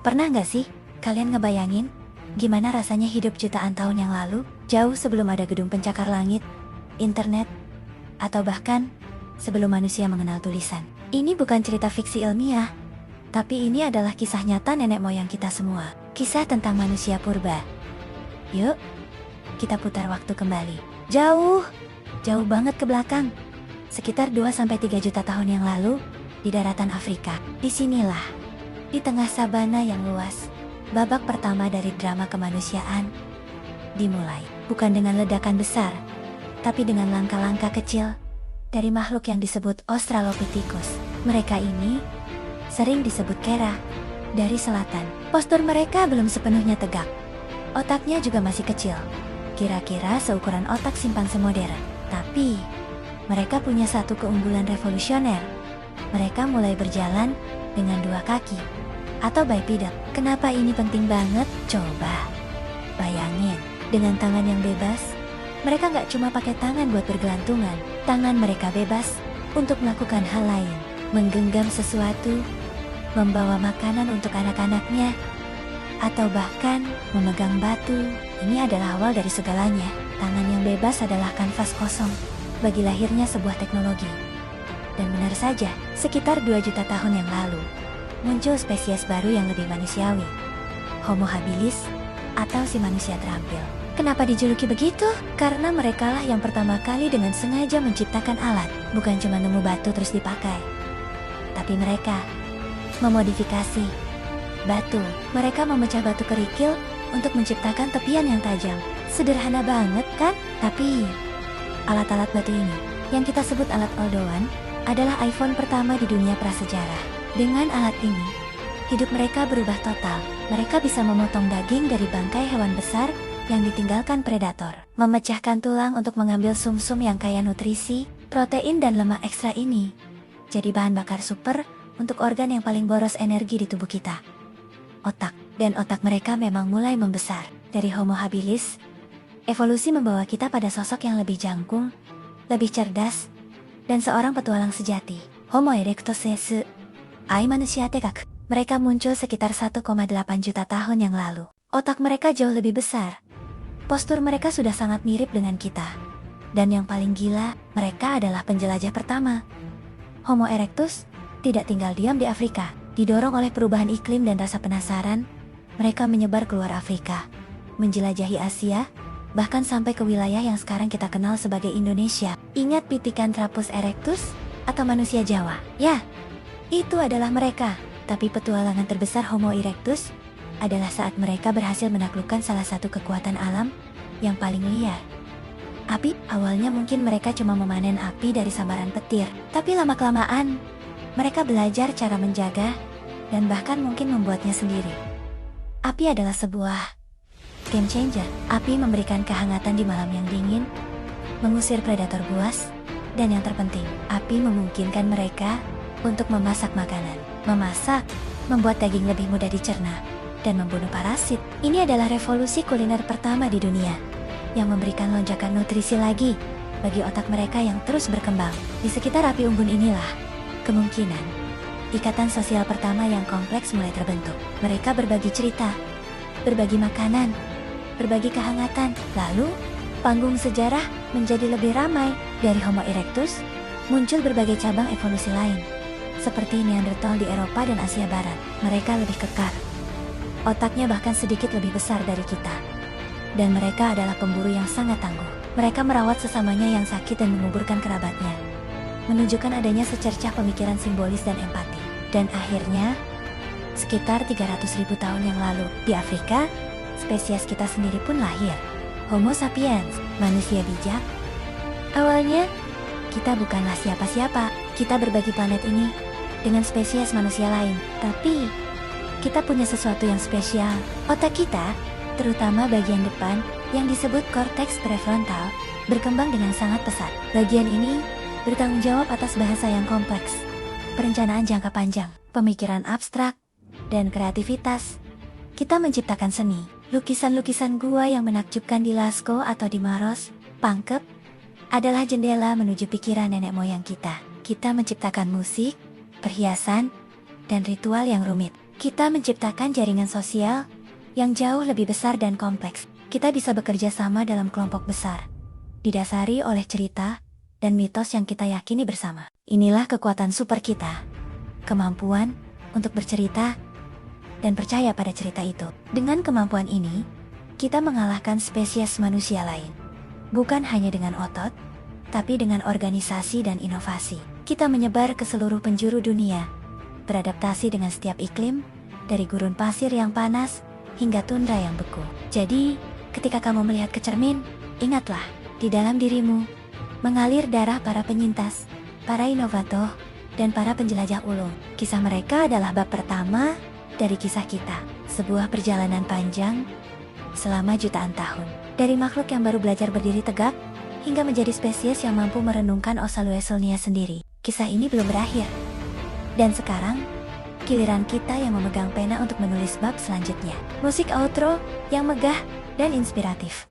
Pernah nggak sih kalian ngebayangin gimana rasanya hidup jutaan tahun yang lalu, jauh sebelum ada gedung pencakar langit, internet, atau bahkan sebelum manusia mengenal tulisan? Ini bukan cerita fiksi ilmiah, tapi ini adalah kisah nyata nenek moyang kita semua. Kisah tentang manusia purba. Yuk, kita putar waktu kembali. Jauh banget ke belakang. Sekitar 2-3 juta tahun yang lalu, di daratan Afrika. Disinilah, di tengah sabana yang luas, babak pertama dari drama kemanusiaan dimulai. Bukan dengan ledakan besar, tapi dengan langkah-langkah kecil dari makhluk yang disebut Australopithecus. Mereka ini sering disebut kera dari selatan. Postur mereka belum sepenuhnya tegak. Otaknya juga masih kecil, kira-kira seukuran otak simpanse modern. Tapi mereka punya satu keunggulan revolusioner. Mereka mulai berjalan dengan 2 kaki atau bipedal. Kenapa ini penting banget? Coba bayangin, dengan tangan yang bebas, mereka nggak cuma pakai tangan buat bergelantungan. Tangan mereka bebas untuk melakukan hal lain, menggenggam sesuatu, membawa makanan untuk anak-anaknya, atau bahkan memegang batu. Ini adalah awal dari segalanya. Tangan yang bebas adalah kanvas kosong bagi lahirnya sebuah teknologi. Dan benar saja, sekitar 2 juta tahun yang lalu, muncul spesies baru yang lebih manusiawi, Homo habilis, atau si manusia terampil. Kenapa dijuluki begitu? Karena merekalah yang pertama kali dengan sengaja menciptakan alat. Bukan cuma nemu batu terus dipakai, tapi mereka memodifikasi batu. Mereka memecah batu kerikil untuk menciptakan tepian yang tajam. Sederhana banget kan? Tapi alat-alat batu ini, yang kita sebut alat Oldowan, adalah iPhone pertama di dunia prasejarah. Dengan alat ini, hidup mereka berubah total. Mereka bisa memotong daging dari bangkai hewan besar yang ditinggalkan predator, memecahkan tulang untuk mengambil sumsum yang kaya nutrisi, protein dan lemak ekstra ini jadi bahan bakar super untuk organ yang paling boros energi di tubuh kita, otak. Dan otak mereka memang mulai membesar. Dari Homo habilis, evolusi membawa kita pada sosok yang lebih jangkung, lebih cerdas, dan seorang petualang sejati. Homo erectus ai manusia tegak. Mereka muncul sekitar 1,8 juta tahun yang lalu. Otak mereka jauh lebih besar. Postur mereka sudah sangat mirip dengan kita. Dan yang paling gila, mereka adalah penjelajah pertama. Homo erectus tidak tinggal diam di Afrika. Didorong oleh perubahan iklim dan rasa penasaran, mereka menyebar keluar Afrika, menjelajahi Asia, bahkan sampai ke wilayah yang sekarang kita kenal sebagai Indonesia. Ingat Pithecanthropus erectus atau manusia Jawa? Ya, itu adalah mereka. Tapi petualangan terbesar Homo erectus adalah saat mereka berhasil menaklukkan salah satu kekuatan alam yang paling liar. Api. Awalnya mungkin mereka cuma memanen api dari sambaran petir, tapi lama-kelamaan mereka belajar cara menjaga dan bahkan mungkin membuatnya sendiri. Api adalah sebuah game changer. Api memberikan kehangatan di malam yang dingin, mengusir predator buas, dan yang terpenting, api memungkinkan mereka untuk memasak makanan. Memasak membuat daging lebih mudah dicerna dan membunuh parasit. Ini adalah revolusi kuliner pertama di dunia yang memberikan lonjakan nutrisi lagi bagi otak mereka yang terus berkembang. Di sekitar api unggun inilah kemungkinan ikatan sosial pertama yang kompleks mulai terbentuk. Mereka berbagi cerita, berbagi makanan, berbagi kehangatan. Lalu, panggung sejarah menjadi lebih ramai. Dari Homo erectus, muncul berbagai cabang evolusi lain, seperti Neanderthal di Eropa dan Asia Barat. Mereka lebih kekar. Otaknya bahkan sedikit lebih besar dari kita. Dan mereka adalah pemburu yang sangat tangguh. Mereka merawat sesamanya yang sakit dan menguburkan kerabatnya, menunjukkan adanya secercah pemikiran simbolis dan empati. Dan akhirnya, sekitar 300.000 tahun yang lalu, di Afrika, spesies kita sendiri pun lahir. Homo sapiens, manusia bijak. Awalnya, kita bukanlah siapa-siapa. Kita berbagi planet ini dengan spesies manusia lain. Tapi, kita punya sesuatu yang spesial. Otak kita, terutama bagian depan, yang disebut korteks prefrontal, berkembang dengan sangat pesat. Bagian ini bertanggung jawab atas bahasa yang kompleks, perencanaan jangka panjang, pemikiran abstrak, dan kreativitas. Kita menciptakan seni, lukisan-lukisan gua yang menakjubkan di Lascaux atau di Maros, Pangkep, adalah jendela menuju pikiran nenek moyang kita. Kita menciptakan musik, perhiasan, dan ritual yang rumit. Kita menciptakan jaringan sosial yang jauh lebih besar dan kompleks. Kita bisa bekerja sama dalam kelompok besar, didasari oleh cerita dan mitos yang kita yakini bersama. Inilah kekuatan super kita, kemampuan untuk bercerita dan percaya pada cerita itu. Dengan kemampuan ini, kita mengalahkan spesies manusia lain. Bukan hanya dengan otot, tapi dengan organisasi dan inovasi. Kita menyebar ke seluruh penjuru dunia, beradaptasi dengan setiap iklim, dari gurun pasir yang panas hingga tundra yang beku. Jadi, ketika kamu melihat ke cermin, ingatlah, di dalam dirimu mengalir darah para penyintas, para inovator, dan para penjelajah ulung. Kisah mereka adalah bab pertama dari kisah kita, sebuah perjalanan panjang selama jutaan tahun. Dari makhluk yang baru belajar berdiri tegak, hingga menjadi spesies yang mampu merenungkan asal-usulnya sendiri. Kisah ini belum berakhir. Dan sekarang, giliran kita yang memegang pena untuk menulis bab selanjutnya. Musik outro yang megah dan inspiratif.